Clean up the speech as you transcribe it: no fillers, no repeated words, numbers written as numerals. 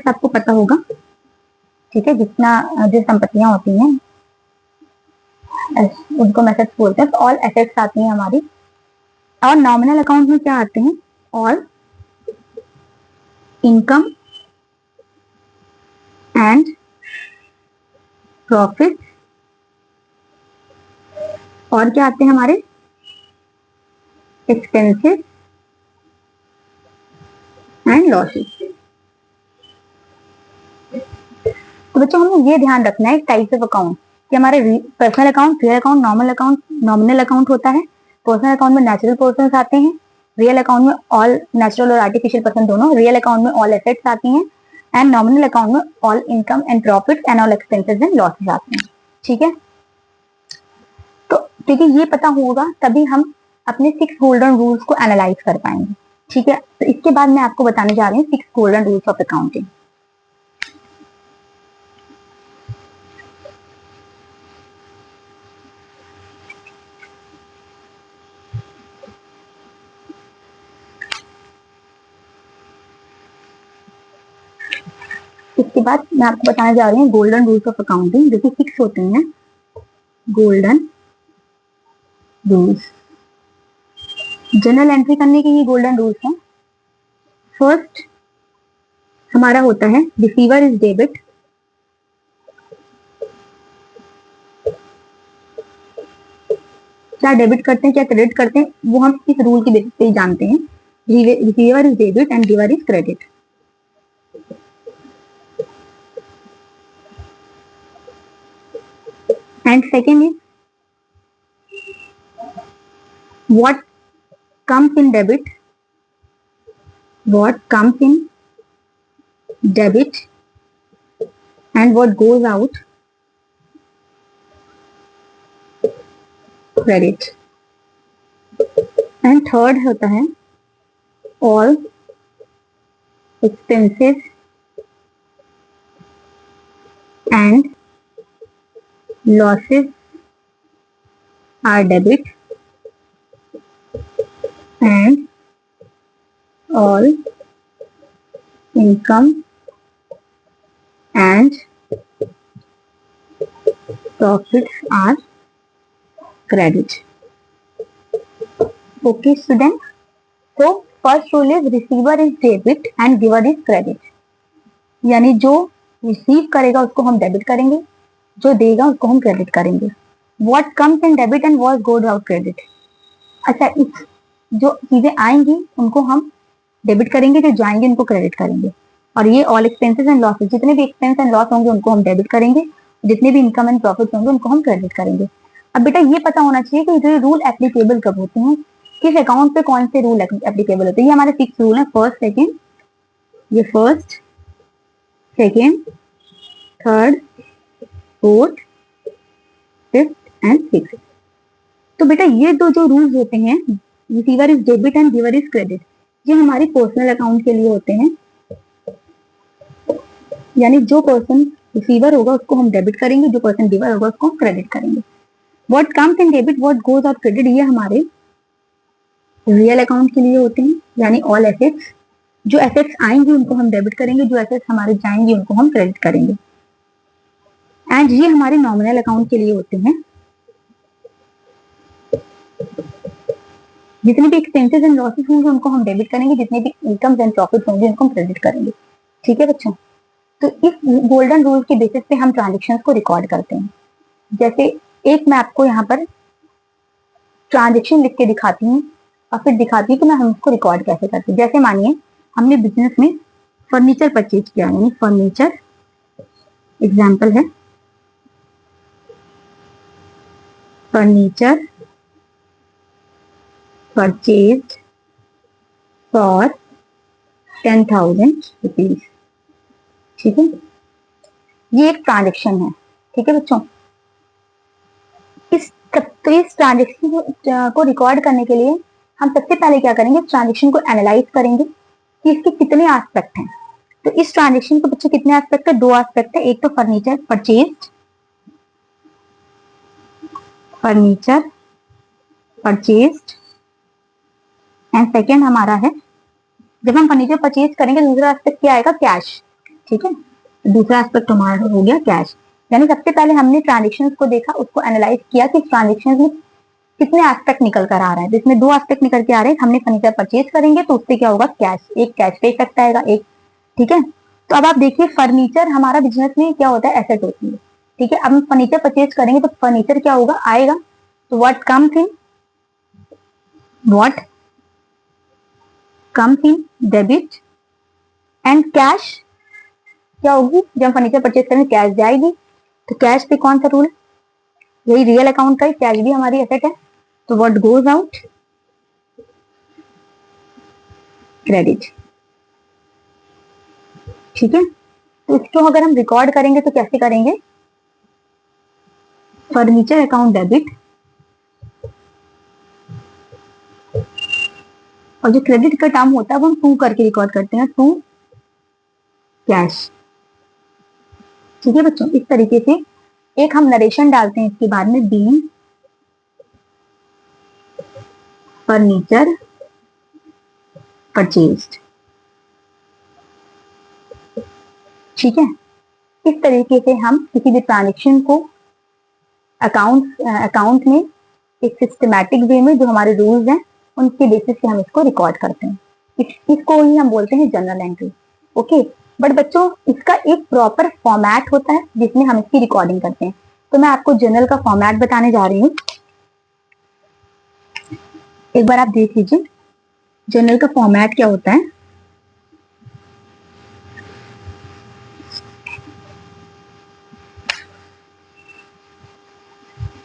आपको पता होगा, ठीक है, जितना जो संपत्तियां होती हैं उनको हम एसेट्स बोलते हैं। तो ऑल एसेट्स आती हैं हमारी। और नॉमिनल अकाउंट में क्या आते हैं? ऑल इनकम एंड प्रॉफिट, और क्या आते हैं हमारे? Expenses and losses. तो बच्चों हमें ये ध्यान रखना है टाइप्स ऑफ अकाउंट कि हमारे personal account, real account, nominal account होता है। पर्सनल अकाउंट में नेचुरल पर्सन आते हैं, रियल अकाउंट में ऑल नेचुरल और आर्टिफिशियल पर्सन दोनों, रियल अकाउंट में ऑल एसेट्स आती हैं, एंड नॉमिनल अकाउंट में all income and profit and all expenses and losses आते हैं। ठीक है, तो क्योंकि ये पता होगा तभी हम अपने 6 गोल्डन रूल्स को एनालाइज कर पाएंगे। ठीक है, तो इसके बाद मैं आपको बताने जा रही हूँ 6 गोल्डन रूल्स ऑफ अकाउंटिंग। इसके बाद मैं आपको बताने जा रही हूँ गोल्डन रूल्स ऑफ अकाउंटिंग, जो कि 6 होते हैं गोल्डन रूल्स। जनरल एंट्री करने के ये गोल्डन रूल्स हैं। फर्स्ट हमारा होता है रिसीवर इज डेबिट, क्या डेबिट करते हैं क्या क्रेडिट करते हैं वो हम इस रूल की बेसिस पे ही जानते हैं। Receiver is debit and giver is credit. And second is what comes in debit and what goes out credit. And third होता है all expenses and losses are debit and all income and profits are credit. Okay student, so first rule is receiver is debit and giver is credit. यानी जो receive करेगा उसको हम debit करेंगे, जो देगा उसको हम क्रेडिट करेंगे। What comes in debit and what goes out credit. अच्छा, इस जो चीजें आएंगी उनको हम डेबिट करेंगे, जो जाएंगे उनको क्रेडिट करेंगे। और ये ऑल एक्सपेंसेस एंड लॉसेस, जितने भी एक्सपेंस एंड लॉस होंगे उनको हम डेबिट करेंगे, जितने भी इनकम एंड प्रॉफिट होंगे उनको हम क्रेडिट करेंगे। अब बेटा ये पता होना चाहिए कि ये रूल एप्लीकेबल कब होते हैं, किस अकाउंट पे कौन से रूल एप्लीकेबल होते हैं। ये हमारे 6 रूल है। फर्स्ट सेकेंड, ये first second third fourth fifth and six. तो बेटा ये दो जो रूल्स होते हैं, receiver is debit and giver is credit, ये हमारे पर्सनल अकाउंट के लिए होते हैं। यानी जो पर्सन रिसीवर होगा उसको हम डेबिट करेंगे, जो पर्सन गिवर होगा उसको हम क्रेडिट करेंगे। What comes in debit what goes out credit, ये हमारे रियल अकाउंट के लिए होते हैं। यानी ऑल एसेट्स, जो एसेट्स आएंगे उनको हम डेबिट करेंगे, जो एसेट्स हमारे जाएंगे उनको हम क्रेडिट करेंगे। एंड ये हमारे नॉमिनल अकाउंट के लिए होते हैं। जितने भी एक्सपेंसेस एंड लॉसेस होंगे उनको हम डेबिट करेंगे, जितने भी इनकम एंड प्रॉफिट होंगे उनको हम क्रेडिट करेंगे। ठीक है बच्चों, तो इस गोल्डन रूल के बेसिस पे हम ट्रांजेक्शन को रिकॉर्ड करते हैं। जैसे एक मैं आपको यहाँ पर ट्रांजेक्शन लिख के दिखाती हूँ और फिर दिखाती हूँ कि मैं हम उसको रिकॉर्ड कैसे करते हैं। जैसे मानिए हमने बिजनेस में फर्नीचर परचेज किया, यानी फर्नीचर एग्जाम्पल है, फर्नीचर परचेज फॉर 10,000 रुपीज। ठीक है, ये एक ट्रांजेक्शन है। ठीक है बच्चों, इस ट्रांजेक्शन को रिकॉर्ड करने के लिए हम सबसे पहले क्या करेंगे, ट्रांजेक्शन को एनालाइज करेंगे कि इसके कितने एस्पेक्ट हैं। तो इस ट्रांजेक्शन के बच्चों कितने एस्पेक्ट है, 2 एस्पेक्ट है। एक तो फर्नीचर परचेज एंड सेकेंड हमारा है जब हम फर्नीचर परचेज करेंगे दूसरा एस्पेक्ट क्या आएगा, कैश। ठीक है। दूसरा एस्पेक्ट हमारा हो गया कैश, यानी सबसे पहले हमने ट्रांजेक्शन्स को देखा, उसको एनालाइज किया कि ट्रांजेक्शन्स में कितने एस्पेक्ट निकल कर आ रहा है। जिसमें 2 एस्पेक्ट निकल के आ रहे हैं, हमने फर्नीचर परचेज करेंगे तो उससे क्या होगा, कैश, एक कैश पे इफेक्ट आएगा एक, ठीक है। तो अब आप देखिए फर्नीचर हमारा बिजनेस में क्या होता है, एसेट होती है, ठीक है। अब हम फर्नीचर परचेज करेंगे तो फर्नीचर क्या होगा, आएगा, तो what comes in debit and cash क्या होगी, जब फर्नीचर परचेज करेंगे कैश जाएगी, तो कैश पे कौन सा रूल है, यही रियल अकाउंट का, कैश भी हमारी एसेट है, तो व्हाट गोज आउट, क्रेडिट, ठीक है। तो इसको अगर हम रिकॉर्ड करेंगे तो कैसे करेंगे, फर्नीचर अकाउंट डेबिट, और जो क्रेडिट का टर्म होता है वो हम टू करके रिकॉर्ड करते हैं, टू कैश, ठीक है बच्चों। इस तरीके से एक हम नरेशन डालते हैं इसके बाद में, बीइंग फर्नीचर परचेज्ड, ठीक है। इस तरीके से हम किसी भी ट्रांजेक्शन को अकाउंट में एक सिस्टमैटिक वे में, जो हमारे रूल्स हैं उनके बेसिस पे हम इसको रिकॉर्ड करते हैं। इसको ही हम बोलते हैं जर्नल एंट्री, ओके। बट बच्चों इसका एक प्रॉपर फॉर्मेट होता है जिसमें हम इसकी रिकॉर्डिंग करते हैं। तो मैं आपको जर्नल का फॉर्मेट बताने जा रही हूँ, एक बार आप देख लीजिए जर्नल का फॉर्मेट क्या होता है।